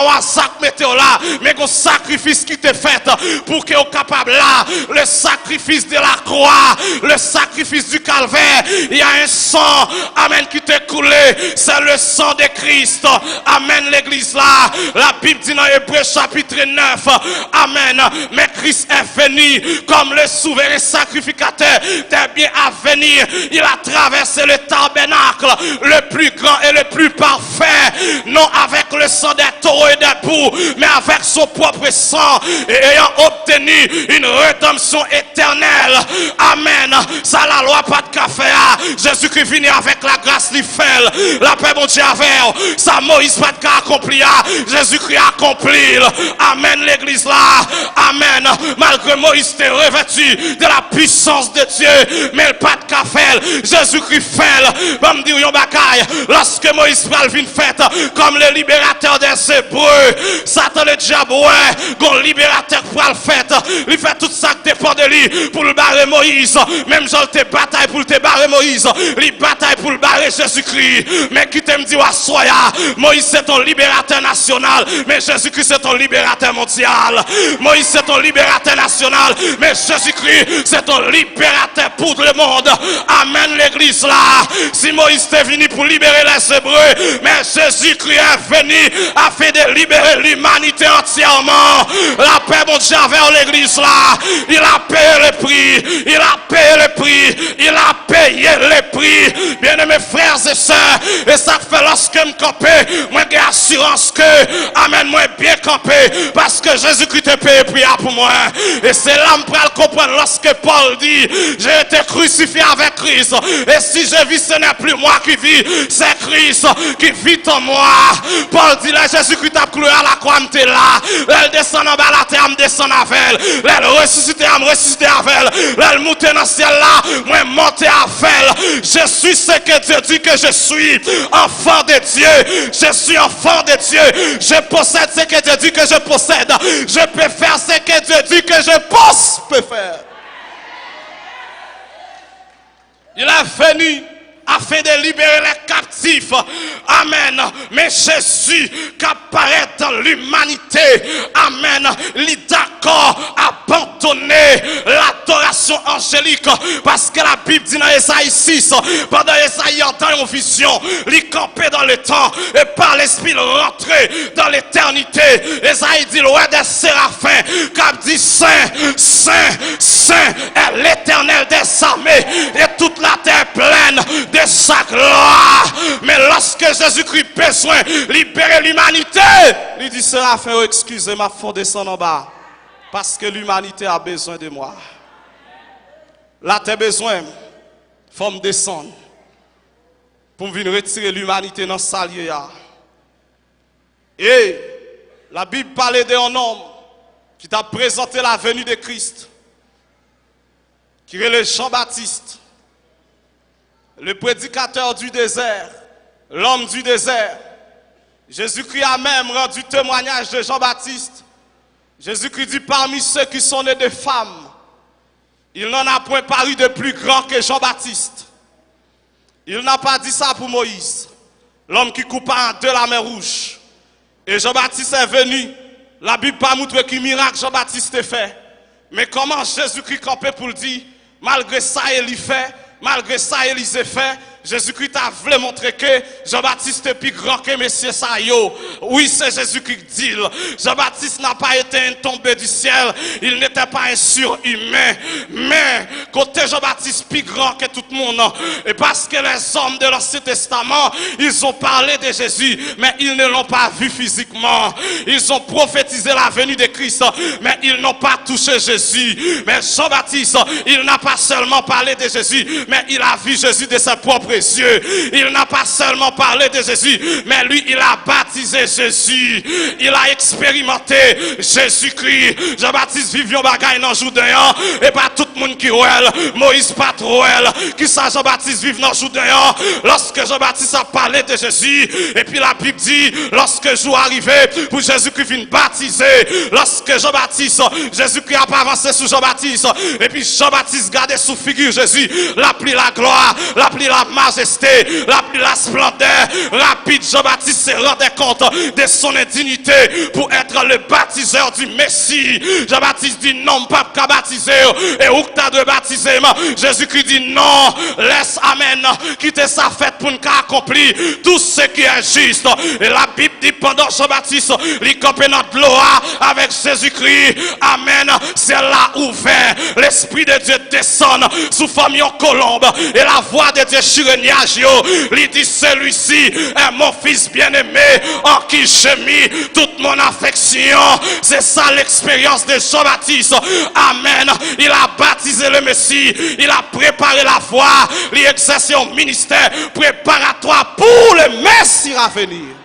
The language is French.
un sac météo là, mais un sacrifice qui t'est fait pour que vous capable là, le sacrifice de la croix, le sacrifice du calvaire, il y a un sang, amen, qui t'est coulé, c'est le sang de Christ, amen, l'église là, la Bible dit dans Hébreux chapitre 9, amen, mais Christ est venu comme le souverain sacrificateur des biens à venir, il a traversé le tabernacle, le plus grand et le plus parfait, non avec le sang des taureaux et des boucs, mais avec son propre sang, et ayant obtenu une rédemption éternelle. Amen. Ça la loi pas de café. Jésus-Christ venu avec la grâce lui fait. La paix mon Dieu avec. Ça Moïse pas de accompli. Jésus-Christ accompli. Amen l'église là. Amen. Malgré Moïse était revêtu de la puissance de Dieu, mais pas de café. Jésus-Christ fait. Bon me dire yon bagaille. Lorsque Moïse pral vin fait comme le libérateur des Hébreux, Satan le diable, ouais, gon libérateur pour le fait. Il fait tout ça qui dépend de lui pour le barrer Moïse. Même Jean te bataille pour te barrer Moïse. Il bataille pour le barrer Jésus-Christ. Mais qui t'aime dit, soya, Moïse c'est ton libérateur national, mais Jésus-Christ c'est ton libérateur mondial. Moïse c'est ton libérateur national, mais Jésus-Christ c'est ton libérateur pour tout le monde. Amen l'église là. Si Moïse est venu pour libérer les Hébreux, mais Jésus-Christ est venu afin de libérer l'humanité entièrement. La paix mon Dieu avec l'église là, il a payé le prix, il a payé le prix, il a payé le prix. Bien aimés frères et sœurs, et ça fait lorsque je me campe, moi j'ai assurance que, amen, moi bien campé, parce que Jésus-Christ a payé le prix pour moi. Et c'est là que je peux comprendre lorsque Paul dit, j'ai été crucifié avec Christ, et si je vis, ce n'est plus moi qui vis, c'est Christ qui vit en moi. Paul dit là, Jésus-Christ a cloué à la croix, m'était là. Elle descend en bas la terre, me descend avec elle. Elle ressuscite, me ressuscite avec elle. Elle monte dans le ciel là, moi monte avec elle. Je suis ce que Dieu dit que je suis. Enfant de Dieu. Je suis enfant de Dieu. Je possède ce que Dieu dit que je possède. Je peux faire ce que Dieu dit que je peux faire. Il est venu afin de libérer les captifs. Amen. Mais Jésus qui apparaît dans l'humanité. Amen. Il est d'accord à abandonner l'adoration angélique. Parce que la Bible dit dans Esaïe 6, pendant Esaïe entend une vision, il campait dans le temps et par l'esprit rentrer dans l'éternité. Esaïe dit, ouais, des séraphins, qui dit Saint, Saint, Saint est l'éternel des armées et toute la terre pleine de sa gloire. Mais lorsque Jésus-Christ a besoin de libérer l'humanité, il dit Séraphin, excusez ma faut descendre en bas. Parce que l'humanité a besoin de moi. Là, tu as besoin, faut me descendre. Pour venir retirer l'humanité dans sa lieu. Et la Bible parlait d'un homme qui t'a présenté la venue de Christ. Qui est le Jean-Baptiste. Le prédicateur du désert, l'homme du désert. Jésus-Christ a même rendu témoignage de Jean-Baptiste. Jésus-Christ dit parmi ceux qui sont nés de femmes, il n'en a point paru de plus grand que Jean-Baptiste. Il n'a pas dit ça pour Moïse, l'homme qui coupa en deux la mer rouge. Et Jean-Baptiste est venu, la Bible pas montre quel miracle Jean-Baptiste a fait. Mais comment Jésus-Christ campait pour le dire, malgré ça il fait, malgré ça Élisée fait, Jésus-Christ a voulu montrer que Jean-Baptiste est plus grand que Messieurs Sayo. Oui, c'est Jésus-Christ qui dit. Jean-Baptiste n'a pas été un tombé du ciel. Il n'était pas un surhumain. Mais, côté Jean-Baptiste plus grand que tout le monde. Et parce que les hommes de l'Ancien Testament, ils ont parlé de Jésus, mais ils ne l'ont pas vu physiquement. Ils ont prophétisé la venue de Christ, mais ils n'ont pas touché Jésus. Mais Jean-Baptiste, il n'a pas seulement parlé de Jésus, mais il a vu Jésus de ses propres yeux. Il n'a pas seulement parlé de Jésus, mais lui, il a baptisé Jésus. Il a expérimenté Jésus-Christ. Jean-Baptiste vivion bagaille dans Jourdain, et pas tout le monde qui ouel. Moïse pas trop ouel. Qui ça Jean-Baptiste vive dans Jourdain? Lorsque Jean-Baptiste a parlé de Jésus, et puis la Bible dit, lorsque jour arrivé, pour Jésus-Christ vient baptiser. Lorsque Jean-Baptiste, Jésus-Christ a pas avancé sous Jean-Baptiste, et puis Jean-Baptiste gardait sous figure Jésus, l'appli la gloire, l'appli la majesté, la splendeur. Rapide, Jean-Baptiste se rendait compte de son indignité pour être le baptiseur du Messie. Jean-Baptiste dit non, pas qu'à baptiser. Et où t'as de baptiser? Jésus-Christ dit non, laisse, amen, quitter sa fête pour nous accomplir tout ce qui est juste. Et la Bible dit pendant Jean-Baptiste, il campait notre gloire avec Jésus-Christ. Amen. C'est là ouvert. L'Esprit de Dieu descend sous forme de colombe. Et la voix de Dieu sur le nuage, il dit celui-ci est mon fils bien-aimé en qui j'ai mis toute mon affection. C'est ça l'expérience de Jean-Baptiste. Amen. Il a baptisé le Messie. Il a préparé la voie. Il a exercé un ministère préparatoire pour le Messie à venir.